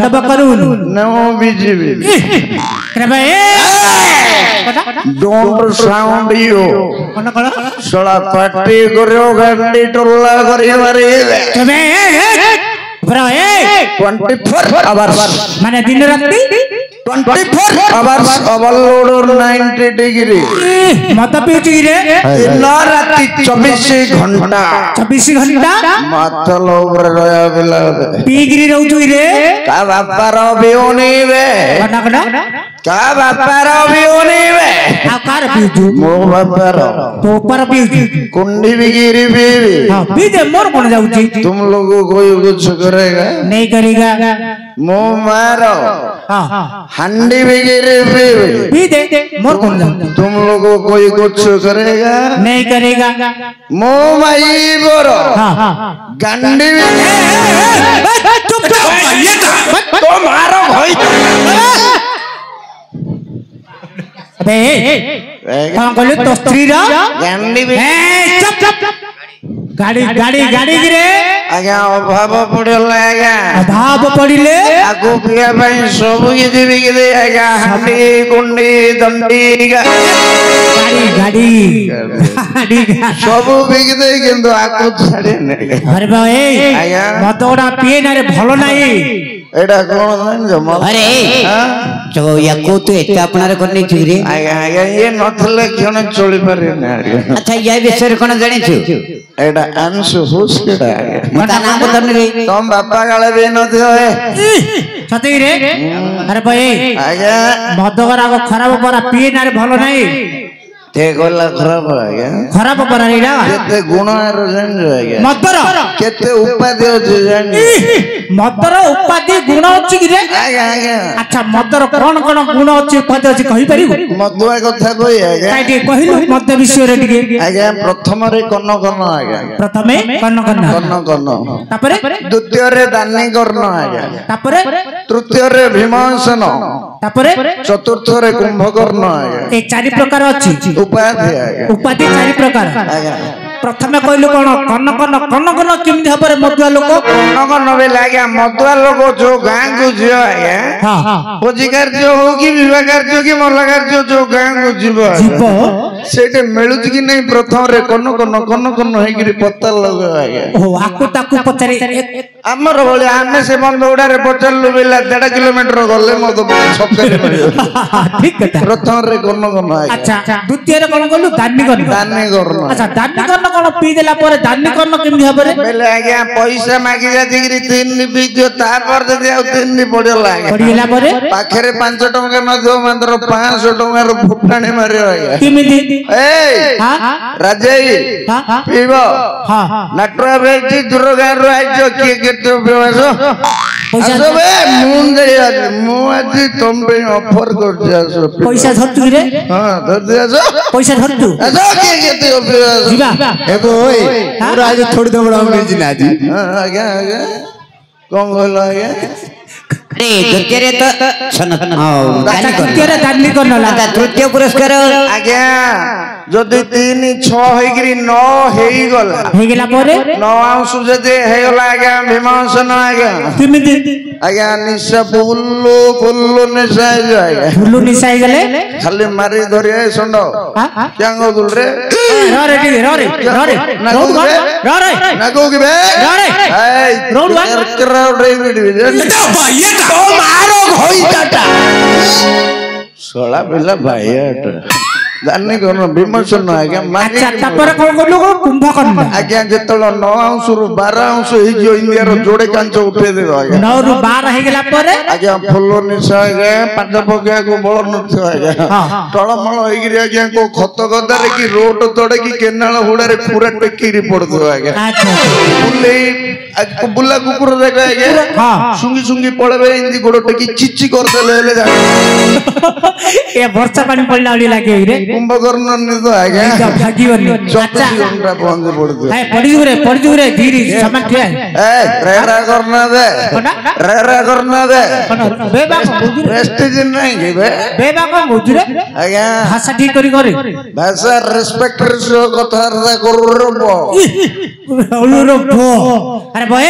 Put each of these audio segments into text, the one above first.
डबा करून no BJP don't sound you सला पार्टी करो गंडी टोला करी मारी 24 आवर्स माने दिन रात्रि 24 आवर्स ओवरलोड 90 डिग्री मत पिउची रे दिन रात्रि 24 घंटा मातल ऊपर रया बिला पीगिरी रहउछु रे का बापार बियोनी बे का बापार बियोनी बे आ कार पिउछु मो बापार तो ऊपर पिउछु कुंडी बिगिरी बीवी हां पीजे मोर कोन जाउची तुम लोगों को कुछ करेगा नहीं करेगा मो मारो हां हंडी बिगिरी बीवी पीजे मोर कोन जाउची तुम लोगों को कुछ करेगा नहीं करेगा मो माई बोरो हां गंडी चुप तो मारो भाई अबे कौन कहले तो स्त्री रा गंडी चुप गाड़ी गाड़ी गाड़ी गिरे आज्ञा अभाव पड़ला आज्ञा अभाव पड़िले आगो पिया भाई सब किछि बिकि दे आज्ञा हंडी कुंडी दंडी गाड़ी गाड़ी गाड़ी सब बिकि दे किंतु आको छाड़े नै अरे भाई मतोड़ा पिए ना रे भलो नाही एडा कोन जान जो अरे जो याको तो एते अपनारे करनी छु रे आज्ञा आज्ञा ये नथले कोन चली पारे ना अच्छा ये विषय कोन जानि छु एडा अंशु हुस केडा मता नाम बतन रे तुम बापा गाले बे न थियो ए छतई रे अरे भाई आज्ञा मदगरा को खराब परा पिए ना रे भलो नाही ते गोला खराब आज्ञा खराब परा रे केते गुण आरो जान जो आज्ञा मदर केते उपाधि अछि जान मदर उपाधि गुण अछि कि रे आज्ञा आज्ञा अच्छा मदर कोन कोन गुण अछि उपाधि अछि कहि परिबो मदुआ कथा कहि आज्ञा काइटे कहिलु मद विषय रे टिके आज्ञा प्रथम रे कन्न कन्न आज्ञा प्रथमे कन्न कन्न कन्न कन्न तापरे द्वितीय रे दानी कर्ण आज्ञा तापरे तृतीय रे भीमसेन तापरे चतुर्थ रे कुंभकर्ण आज्ञा ए चारि प्रकार अछि उपाधि आज्ञा उपाधि चारि प्रकार आज्ञा प्रथमे कहलु कोन कन्न कन्न किमि हबरे मदुआ लोक कन्न कन्न बे आज्ञा मदुआ लोक जो गां को जियो आज्ञा हां भोजी कार्य हो कि विवाह कार्य कि मरला कार्य जो गां को जीव जीव सेटे मिलुच कि नहीं प्रथम रे कन्न कन्न हे कि पत्ता लग आज्ञा ओ आकु ताकु पचारि हमर बोले आमे से बंद उडा रे पचलु बेला 1.5 किलोमीटर गले मद छक्का रे ठीक कथा प्रथम रे कन्न कन्न अच्छा द्वितीय रे कोन कहलु दानी कर्ण अच्छा दानी कर्ण कोन पी देला पर दानी कर्ण किमि हबरे बेले आज्ञा पैसा मागी जाती कि 3 बिजो तार पर जदी आ 3 पड़ला आज्ञा पड़िला परे पाखरे 5 टका न दो मात्र 500 टका रो फुटाणी मारियो आज्ञा किमि ए हां राजई हां पीबो हां नटरा बेटी दुर्गा रो आजो के केते बेवासो पैसा असो बे मुंडे मु आज तुम पे ऑफर कर दियासो पैसा धरतु रे हां धर दियासो पैसा धरतु असो के केते बेवासो जीवा एगो ओए पूरा आज थोड़ी दबड़ा मिल ना जी हां आज्ञा आज्ञा कौन बोला आज्ञा अरे द्वितीय रे तो सन द्वितीय रे दानी कर्ण ला तृतीय पुरस्कार आज्ञा जदि 3 6 हेगिरी 9 हेई गला परे 9 अंश जदि हे गला आज्ञा भीमसेन आज्ञा किमिति आज्ञा निशा बुल्लू निशाई जाए बुल्लू निशाई गले खाली मारी धरि ए संडो क्या गोदुल रे रे नागो के बे ए रोड क्राउड रे वीडियो तो मारो होई टाटा सोला बेला भाईट दानी कर्ण भीमसेन आज्ञा अच्छा तपर कोन कोन कुंभकर्ण आज्ञा जेतल 9 अंश रु 12 अंश हे जो इंडिया रो जोड़े कांच उठे दे आज्ञा 9 रु 12 हे गेला परे आज्ञा फुल्लो निशा आज्ञा पांच पगिया को बळ नथि आज्ञा टळमळ हे गिरी आज्ञा को खत गदारे की रोड तोड़े की केनाल हुडा रे पूरा टेकी रिपोर्ट दो आज्ञा अच्छा बुल्ले बुल्ला कुकुर देखा आज्ञा हां सुंगी सुंगी पळबे इंदी गोड़ टेकी चिच्ची कर देले ले जा ए वर्षा पानी पड़ला ओली लागे रे कुंभकर्ण निद आज्ञा भागीवनी 24 घंटा पहुंच पड़ते ए पड़ी दूरे धीरे सामान ठिया रे करना दे बेबा प्रेस्टीज नहीं के बेबा को बुझरे आज्ञा भाषा ठीक करी करे भाषा रिस्पेक्ट सो कथा करबो अरे भाई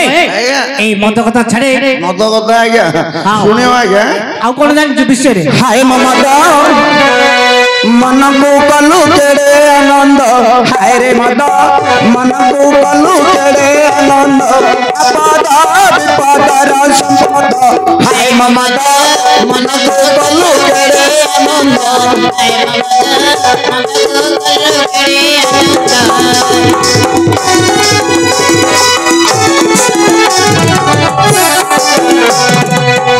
ए मद कथा छाड़े मद कथा आज्ञा सुनियो आज्ञा आ कोन जान विषय रे हाय ममता मन को कलु तेरे आनंद हाय रे मद मन को कलु तेरे आनंद अपदा विपदा संपद हाय ममता मन को कलु तेरे आनंद हाय ममता मन को कलु तेरे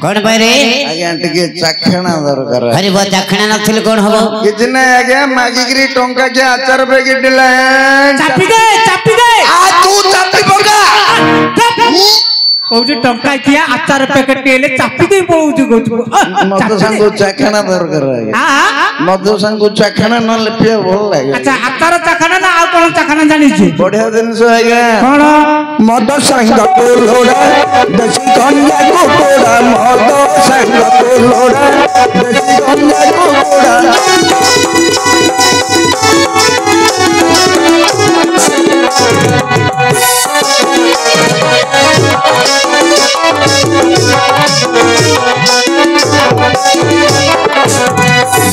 कौन भाई रे आज्ञा टिके चाखणा दरकार अरे वो चाखणा नथिल कौन हबो किछ नै आज्ञा मागिकरी टंका के आचार पैकेट दिला चापी दे आ तू चापी पका कौजी टंका किया आचार पैकेट केले चापी दे पळुजु गजु मद संगो चाखणा दरकार हां मद संगो चाखणा न लेपिया भल लागे अच्छा आचार चाखणा ना आ कोन चाखणा जानि छी बढ़िया जिनिस आज्ञा कोन मद संग को लोड़ा देसी कन्या को कोड़ा मद संग को लोड़ा देसी कन्या को कोड़ा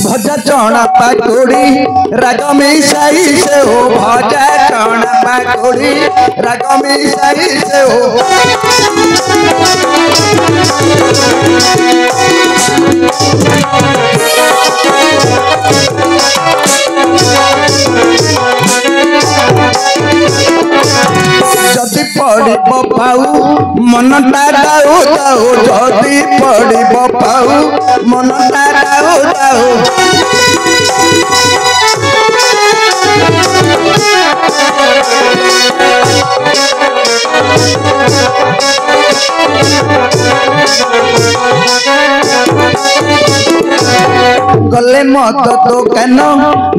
भजा चना पकोड़ी राग मिसाई से हो भजा चना पकोड़ी राग मिसाई से हो जदि पड़ी पाऊ मन दाऊ दाऊ जदि पड़ी पाऊ मन दाऊ दाऊ गले मद दोकान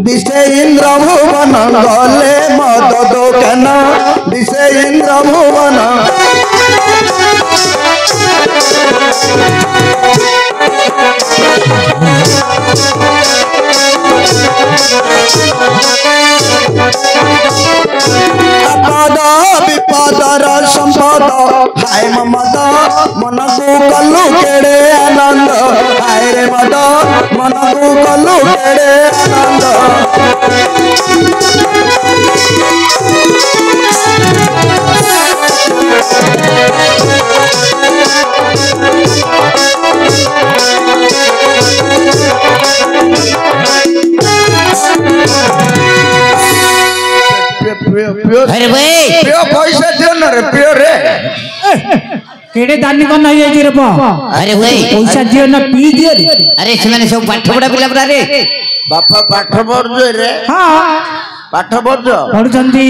दिशे इंद्र भुवन गले मद दोकान दिशे इंद्र भुवन अपद विपदर संपद हाय ममद मन को कलु केड़े आनंद हाय रे मद मन को कलु केड़े आनंद अरे भाई पियो पैसा दियो न रे पियो रे केड़े दानी को नहीं है रे बा अरे भाई पैसा दियो ना पी दियो रे अरे सेमाने सब पाठ पढा पिला परा रे बापा पाठ पढजो रे हां पाठ पढजो पढुचंदी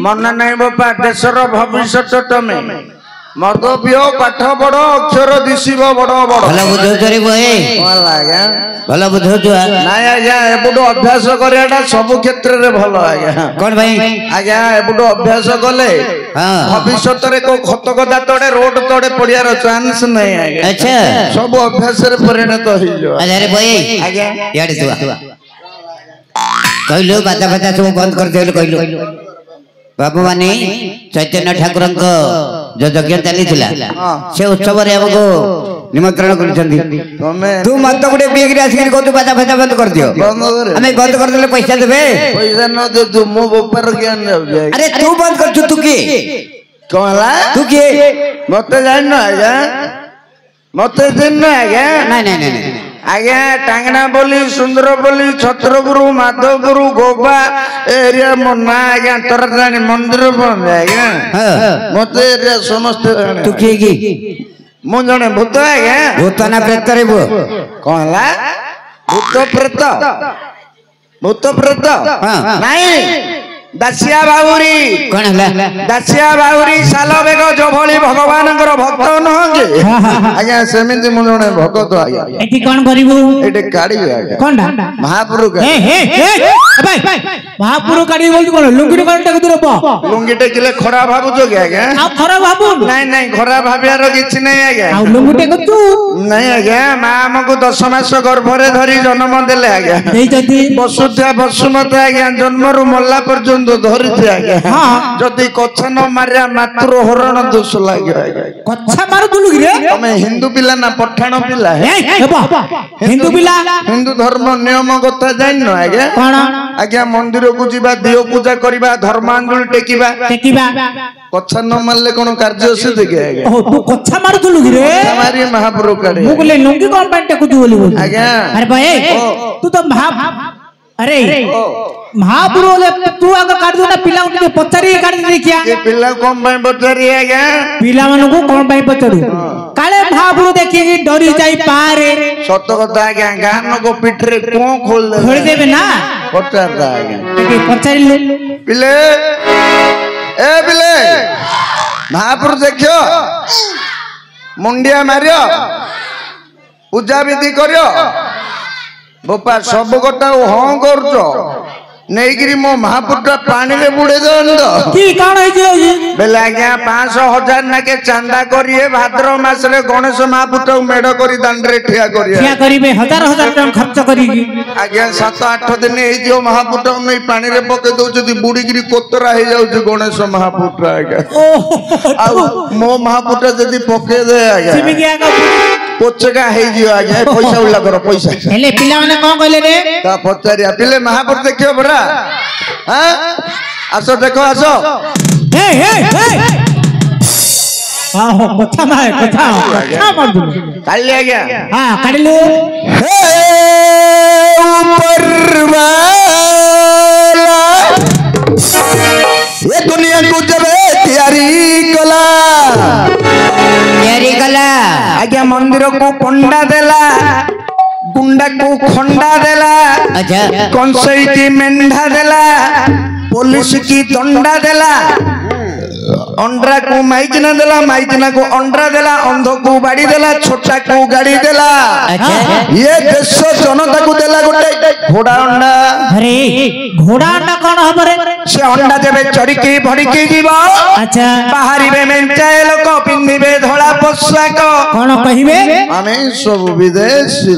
मन नहीं बापा देशर भविष्य तमे मद पियो पाठ पढ़ो अक्षर दिशिब बड़ बड़ भला बुझो रे भाई भल आज्ञा भला बुझो नाय आज्ञा एबुडो अभ्यास करियाटा सब क्षेत्र रे भल आज्ञा कोन भाई आज्ञा एबुडो अभ्यास कले हां भविष्य रे को खतगदा तोड़े रोड तोड़े पड़ियार चांस नहीं आज्ञा अच्छा सब अभ्यास रे परिणत होई जो अरे भाई आज्ञा याडे तू कहलो बाता बाता सब बंद कर देलो कहलो बाबू माने चैतन्य ठाकुर जो यज्ञ चली से उत्सव रे हमको निमंत्रण करछंदी तू मत गुडे बेगरे आसी को तू बाता बाता बंद कर दियो हमें बंद कर देले पैसा देबे पैसा न दे तू मो ऊपर ज्ञान जाए अरे तू बंद कर तू के कहला तू के मते जान ना आज्ञा मते दिन ना आज्ञा नहीं नहीं नहीं आज्ञा टांगना बोली सुंदर बोली छत्रगुरु माधवगुरु गोबा एरिया मना आज्ञा तरदानी मंदिर बंद आज्ञा मते एरिया समस्त तू के मु जने भूत आज्ञा भूत ना प्रेत रे बो कहला भूत प्रेत नहीं दासिया बाबुरी कौन है दासिया बाबुरी साल बेग जो भली भगवान भक्त नुहे आज्ञा सेमती मु जने भगत आज्ञा एठी कोन करिवु एटे काड़ी आज्ञा कोनडा महापुरु का भाई महापुरु काड़ी बोल कोन लुंगी कोन टेक दूर प लुंगी टेकिले खरा भाबु जो आज्ञा आ खरा भाबु नहीं नहीं खरा भाबियार किछि नहीं आज्ञा आ लुंगी टेक तू नहीं आज्ञा मां हमको 10 मास गर्भरे धरी जन्म देले आज्ञा देई जति बसुध्या बसुमती आज्ञा जन्मरु मल्ला पर्यंत धरिथि आज्ञा हां जदि कच्छ न मारिया मातृ हरण दोष लाग्यो आज्ञा कच्छा मारु दुलु रे तमे हिंदू पिला ना पठाण पिला ए बा हिंदू पिला हिंदू धर्म नियम कथा जाइन न आज्ञा कोन आज्ञा मंदिर को जीवा दियो पूजा करिबा धर्मांजलि टेकिबा टेकिबा कच्छ न मारले कोन कार्य सिद्ध के आज्ञा ओ तू कच्छा मारु दुलु रे हमारी महापुरु काढे मु बोले लुंगी कोन पैंट टेकु बोली बोल आज्ञा अरे भाई तू तो अरे महापुरु तू आगे काट दो ना पिला उनके पत्थरी काट दे क्या ये पिला कोन भाई बतरी आज्ञा पिला मन को कोन भाई पत्थरू काले महापुरु देखिए डरी जाई पारे सत कथा आज्ञा गान को पिठरे को खोल दे छोड़ देबे ना पचारता आज्ञा के पचारी ले पिले ए पिले महापुरु देखियो मुंडिया मारियो पूजा विधि करियो बोपा सब कथा हाँ करछो नेगिरी मो महापुरटा पानी रे बुड़े दंड की काण है जे बेले आज्ञा 500,000 नाके चांदा करिए भाद्र मास रे गणेश महापुरटा मेढ करी दांड रे ठिया करिए क्या करिवे हजार हजार टका खर्च करी आज्ञा 7-8 दिन ए जो महापुरटा नै पानी रे पके दउ जदी बुड़ी गिरी कोतरा हे जाउ जे गणेश महापुरटा आज्ञा आ मो महापुरटा जदी पके दे आज्ञा सिमी गया का पोचका हे जियो आज्ञा पैसा उला करो पैसा हेले पिला माने कोन कहले रे ता पचारिया पिले महापुर देखियो बरा हां आसो देखो आसो हे हां हो कथा मार दू काली आज्ञा हां काढलो हे ऊपर वाला ये दुनिया को जब तैयारी कला आज्ञा मंदिर को पंडा देला गुंडा को खंडा देला अच्छा कंसई की मेंढा देला पुलिस की दंडा देला अंडरा को माइजना देला माइजना को अंडरा देला अंध को बाड़ी देला छोटा को गाड़ी देला अच्छा ये देश जनता को देला गोटे घोड़ा अंडा अरे घोड़ा अंडा कोन हमरे से अंडा देबे चढ़िकी भड़िकी जीवा अच्छा बाहरिबे मेंचाए लोक पिन्निबे धोला पोशाक कोन कहिबे आमे सब विदेशी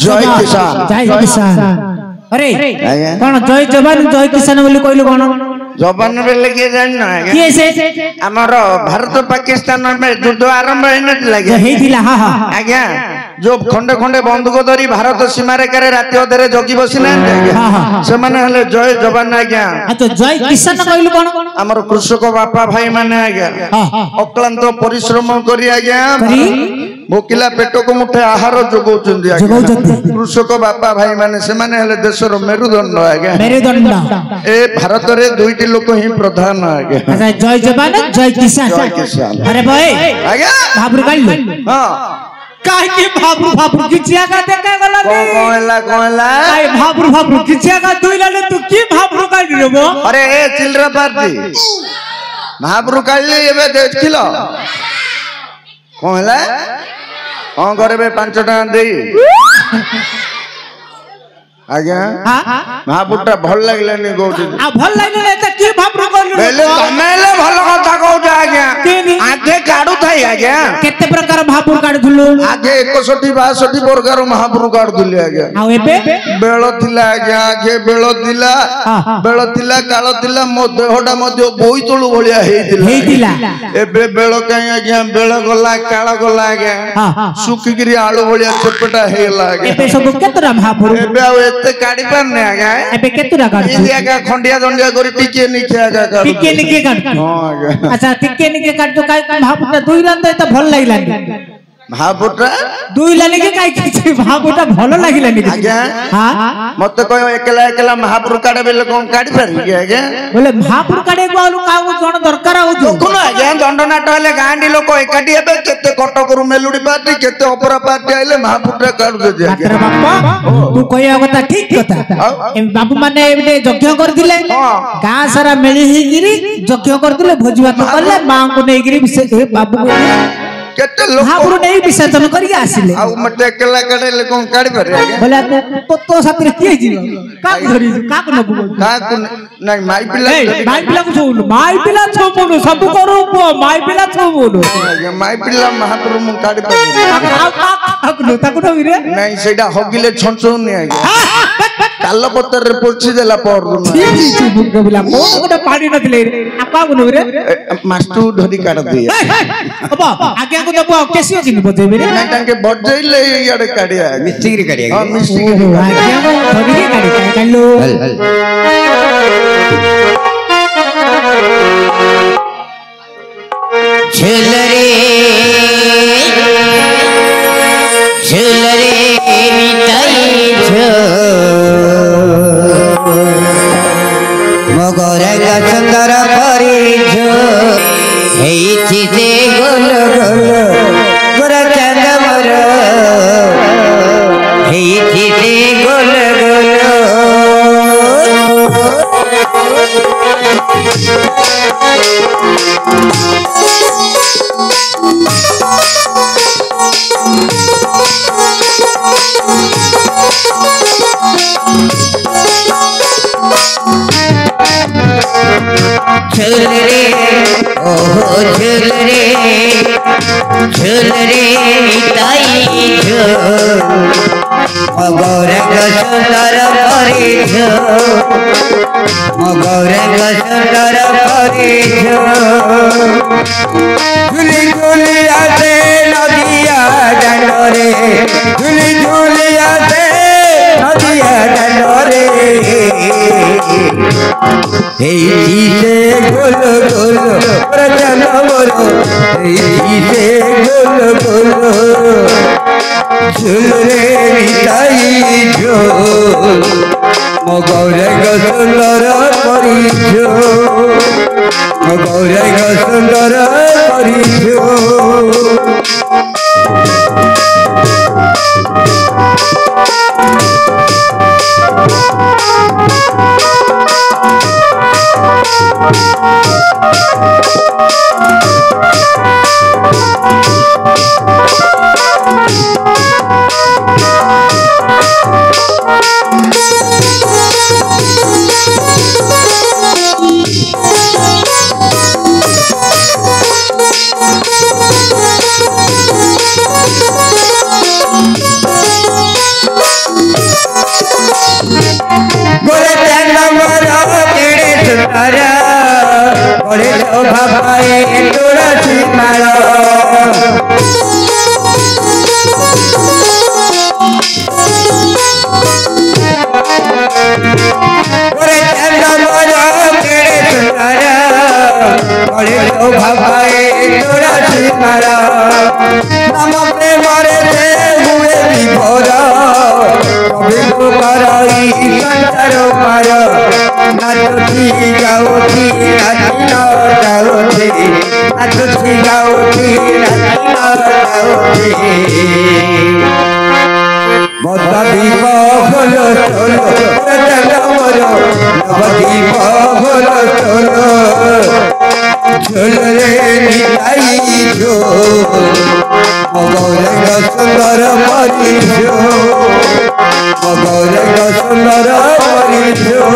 जय किसान जय किसान अरे कोन जय जवान जय किसान बोली कहलु कोन जवान बेले के जान ना के से हमर भारत पाकिस्तान में युद्ध आरंभ हेनत लागे हेतिला हां हां आज्ञा जो खंडे खंडे बंदूक धरी भारत सीमा रेखा रे राति अधरे जगी बसी ना से माने हले जय जवान आज्ञा अच्छा जय किसान कहलु कोन हमर कृषक बापा भाई माने आज्ञा अक्लांत परिश्रम करी आज्ञा भोकिला पेट को मुठे आहार जोगौचंदी आज्ञा कृषक बापा भाई माने से माने हले देशर मेरुदंड आज्ञा मेरुदंड ए भारत रे दुईटी लोक ही प्रधान आज्ञा अच्छा जय जवान जय किसान अरे भाई आज्ञा भाबरू काढलु हां काहे के भाबरू किछिया का देखा गला कोला आई भाबरू किछिया का दुइलाले तू की भाबरू काढ रेबो अरे ए चिल्ड्रा पार्टी महाप्रभु काढले एबे देखिलो कोला हां करबे 5 टका देई आज्ञा महापुरटा भल लागलानी कहउछी आ भल लागले त की भाबरू कहलु बेले तमेले भल कथा कहउछ आज्ञा आगे काढु थाई आज्ञा केते प्रकार भाबरू काढुलु आगे 61 62 प्रकार महाप्रभु काढुली आज्ञा आ एबे बेळ थिला आज्ञा आगे बेळ थिला काळ थिला मो देहडा मध्ये बोईतळु भलिया हेतिला एबे बेळ काई आज्ञा बेळ गला काळ गला आज्ञा सुखिगिरी आळू भलिया चपटा हेला आज्ञा एबे सब केतरा महाप्रभु एबे आ एते काढी पारने आगा एबे केतुरा काढ इंडिया का खंडिया दंडिया करी टिके निके आगा काढ टिके निके काढ हां आगा अच्छा टिके निके काढ तो काय महापुटा दुई रात तो भल लागिलानी महापुटा दुई लानी के काय कि महापुटा भल लागिलानी आगा हां मत कहो एकला एकला महापुर काढे बेले कोन काढी पारी के आगा बोले महापुर काढे को काऊ जण दरकार हो जो कोन आगा दंडनाट हेले गांडी लोक एकाटी हेबे केते कटकरू मेलुडी पार्टी केते ओपरा पार्टी आइले महापुटा काढु दे मात्र बापा तू कहया कथा ठीक कथा ए बाबू माने एबे यज्ञ कर दिले गां सारा मेली हिगिरी यज्ञ कर दिले भोजी भात करले मां को नेगिरी ए बाबू को केते लोक महापुर नै विसर्जन करी आसिले आ मते एकला काढे कोन काढी पारी आगा बोले तो साथरे के जीव का धरी का को नबु का नहीं माई पिला माई पिला को छोड़ माई पिला छोड़ बोलो सब करो माई पिला छोड़ बोलो माई पिला महापुर मु काढी पारी ताको न रे नहीं सेटा हगिले छंचो नै आगा काल पत्तर रे पोछि देला पर बिला को गोटे पानी नथिले आपा को रे मास्टू धरी काढ दे अब आगे को दबो केसियो किन बजेबे रे नहीं टांके बजैले याडे काढिया मिस्त्री काढिया हां मिस्त्री आगे को धरी के काढी कालो झुलरे झुलरे निताई झो मगरग सुंदर परिझो हेइछि से गोल गोल गोरा चांद मोर हेइछि से गोल गोल झुलरे ओहो झुलरे झुलरे निताई झो मगरग सुंदर परिझो मगरग सुंदर परिझो झुली झुली आसे नदिया डांडरे झुली झुली आसे नदिया डांडरे हेइछि से गोल गोल प्रजन मोर से गोल गोल झुलरे निताई झो मगरग सुंदर परिझो मगरग सुंदर परिझो गोरे नंबर तेरे सुतारा गोरे लो भाभाए तुलसी माला गोरे नंबर तेरे सुतारा गोरे लो भाभाए तुलसी माला नम प्रेम रे हुए विभोरा कभी को कराई संसार पार नाचुची गाउची नाची न गाउची नाचुची गाउची नाची न गाउची बददीप फूल तोल जग मोर नवदीप फूल तोल झुलरे निताई झो मगरग सुंदर परिझो मगरग सुंदर परिझो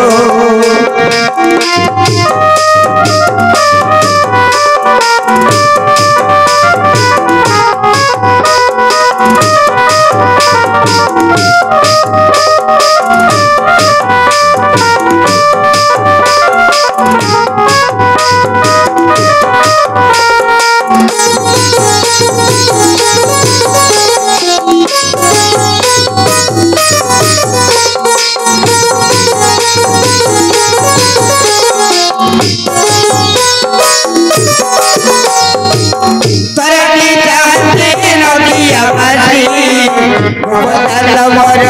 रूपताल मोर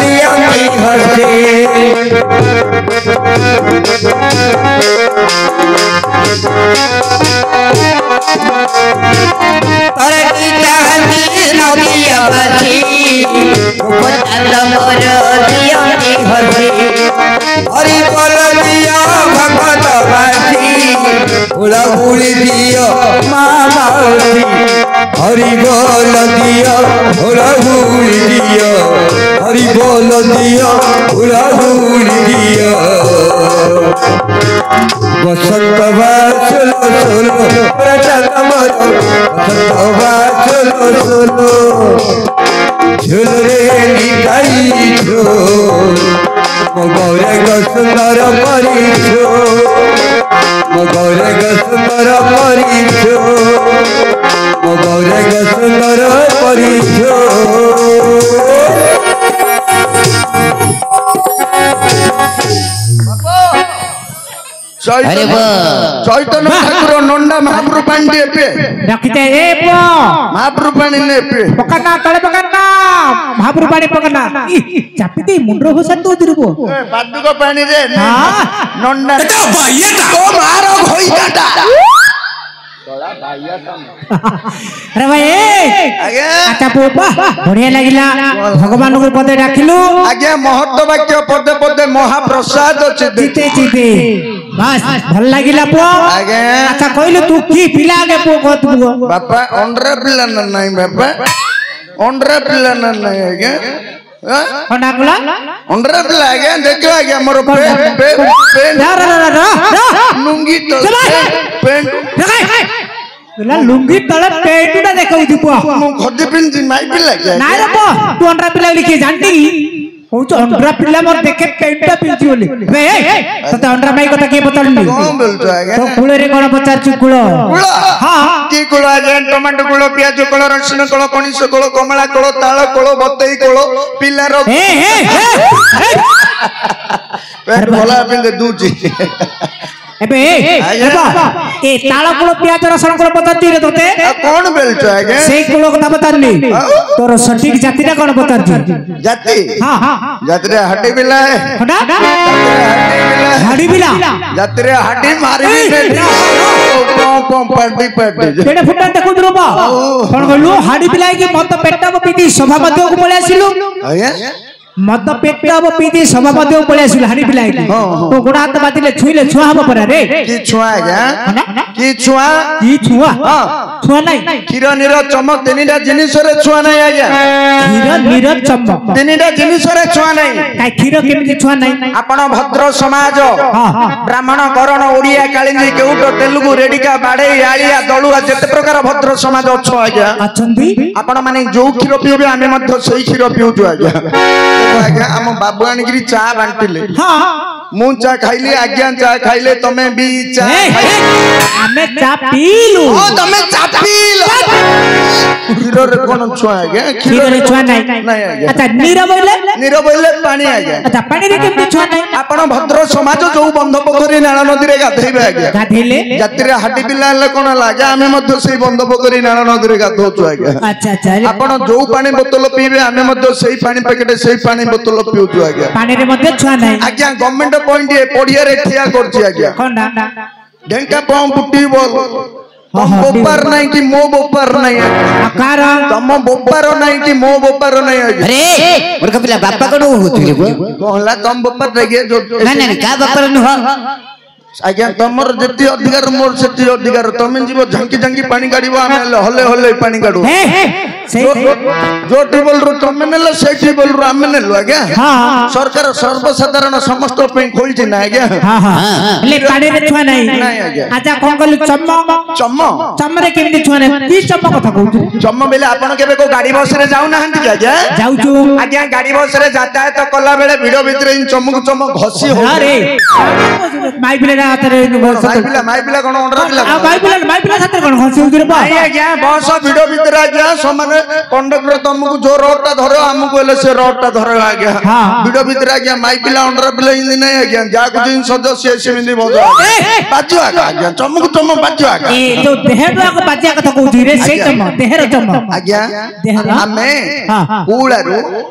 दियंती हसे तोरे की चाहती नदिया बासी रूपताल मोर दियंती हसे हरि बोल दिया भगत बासी हुलहुली दियो मामासी हरि बोल दियो हुलहुली दियो हरि बोल दियो हुलहुली दियो बसंत बासुलो सुलो प्रचल मरो बसंत बासुलो सुलो झुलरे निकाई छो गौरे सुंदर परिछो गौरे सुंदर परिछो गौरे सुंदर परिछो अरे वाह चैतन्य ठाकुर नंदा महाप्रभु पांडे पे रखते ए पो महाप्रभु पानी ने पे पकड़ना तले पकड़ना महाप्रभु पानी पकड़ना चापी दे मुंडरो हो सकतो दिरबो बादुक पानी रे हां नंदा तो मारो होइटा अरे भाई आगे अच्छा पोपा बढ़िया लागिला भगवान को पदे डाकिलु आगे महत्व वाक्य पदे पदे महाप्रसाद जीते जीते बस भल लागिला पो आगे अच्छा कहलु तू की पिला के पो कहत बुगो बापा ओंडरा पिला नहीं बापा ओंडरा पिला नहीं आगे कोना कुला ओंडरा पिला आगे देखो आगे मोर पे लुंगी तो पेंट तुला लुंगी तले पेटुटा देखौ दिपो मु खदी पिंजी माई पिला के नाइ रे पो तू अंडरा पिला लिखि जानती होच अंडरा पिला मोर देखे पेटटा पिंजी बोली बे तते अंडरा माई कथा के बतालनी कौन बोलतो आगे तो कुळे रे कोन पचारछु कुळो कुळो हां की कुळो आगे टमाटो कुळो प्याज कुळो रसुन कुळो कणिस कुळो कमला कुळो ताळ कुळो बतई कुळो पिलार पेट भला पिंदे दूजी एबे एबा ए ताला कुळो प्याज रसुन कुळो पताती रे तते कौन बोलतो आगे से कुळो कथा बतालनी तोर सटीक जातिटा कोन पताती जाति हां हां जाति रे हड्डी बिला है हडा हडी बिला जाति रे हड्डी मारी ने पम पड्डी पड्डी केडे फुटा देखु द्रोबा कोन कहलु हाडी बिलाई के मत पेटटा पीती सभापति को बोले आसिलु आगे मत पेटटा पीती सभापति को बोले आसिलु हाडी बिलाई तो गोडा हाथ बातिले छुइले छुआ हबो परा रे की छुआ आगे की छुआ की छुआ हां छुआ नाही क्षीर नीर चमक तीनटा जिनिस रे छुआ नाही आगे क्षीर नीर चमक तीनटा जिनिस रे छुआ नाही काई क्षीर केमिति छुआ नाही आपण भद्र समाज हां हां ब्राह्मण करण ओडिया कालिंदी केउट तेलुगु रेडिका बाडे आलिया दळुआ जते प्रकार भद्र समाज अछो आज्ञा अछंती आपण माने जो क्षीर पिबे आमे मध्य सही क्षीर पिउजु आज्ञा आज्ञा हम बाबू आनिगिरी चा बांटिले हां मु चा खाइली आज्ञा चा खाइले तमे भी चा हमें चा पीलु ओ तमे चा पीलो क्षीर रे कोन छुआ आज्ञा क्षीर रे छुआ नाही नहीं आज्ञा अच्छा नीर बोले पानी आज्ञा अच्छा पानी रे केमिति छुआ नाही आपण भद्र समाज जो बंध पोखरी नाळ नदी रे गाधैबे आज्ञा गाधेले जाति रे हाडी पिला ले कोन लागे आमे मध्य सेही बंध पोखरी नाळ नदी रे गाधोचु आज्ञा अच्छा अच्छा आपण जो पानी बोतल पीबे आमे मध्य सेही पानी पैकेट सेही पानी बोतल पिउचु आज्ञा पानी रे मध्ये छुआ नाही आज्ञा गवर्नमेंट पॉइंट ए पडिया रे ठिया करछि आज्ञा कोंडा ढेंका पंप पुटी बोल तम बोपार नहीं कि मो बोपार नहीं आकार तम बोपार नहीं कि मो बोपार नहीं आज्ञा अरे मोर कपिला बापा कोन होथिले को कहला तम बोपार रे जो ना ना का बापा न हो आज्ञा तमर जति अधिकार मोर सेति अधिकार तमे जीव झंकी झंकी पानी काढिबो आमे हले हले पानी काढू जो टेबल रो तमे नेला से टेबल रो आमे नेलो आज्ञा हां सरकार सर्वसाधारण समस्त पे खोलछि ना आज्ञा हां हां ले पानी रे छुआ नाही नहीं आज्ञा अच्छा कोन कहलु चम्म चमरे केमिति छुआ नाही की चम्म कथा कहू चम्म बेले आपण केबे को गाड़ी बस रे जाउ ना हंती आज्ञा जाउछु आज्ञा गाड़ी बस रे यातायात कला बेले भिडो भितरे इन चम्मक चम्मक घसी हो अरे माई बिले हाथ रे माई पिला कोन ऑर्डर पिला आ माई बिले साथे कोन घसी होउ रे बा नहीं आज्ञा बस भिडो भितरे आज्ञा समान कंडक्टर तुमको जो रोड टा धरो हमको हेले से रोड टा धरो आज्ञा हां वीडियो भीतर आज्ञा माई पिला अंडर पिला हिंदी नहीं आज्ञा जा कुछ इन सदस्य से हिंदी बजा बाजू आज्ञा चमक चम बाजू आज्ञा ए जो देहर को बाजिया कथा कहू रे से चम देहर चम आज्ञा हमें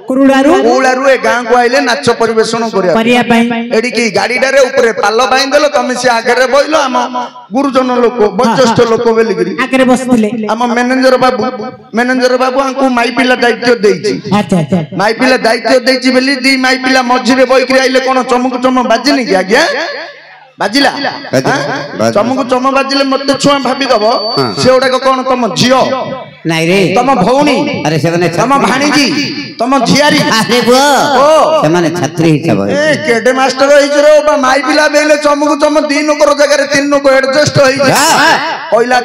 कुरुडारू ए गां को आइले नाच परिवेषण करिया पई एडी की गाड़ी डारे ऊपर पालो बांध देलो तमे से आगे बोइलो हम गुरुजन लोक वरिष्ठ लोक बेलिगिरी आगे बसथिले हम मैनेजर बाबू हमको माई पिला दायित्व देइछि अच्छा अच्छा माई पिला दायित्व देइछि बेली दी माई पिला मझिरे बइकरी आइले कोन चमक चम बाजिनी कि आज्ञा बाजिला चमक चम बाजिले मते छुआ भाबी दबो सेउडा को कोन तम झियो नाही रे तम भौणी अरे से माने तम भाणीजी तम झियारी अरे बुआ से माने छात्री हिसाब ए केडे मास्टर होई जरो बा माई पिला बेले चमक चम 3 नको जगह रे 3 नको एडजस्ट होई जा कोइला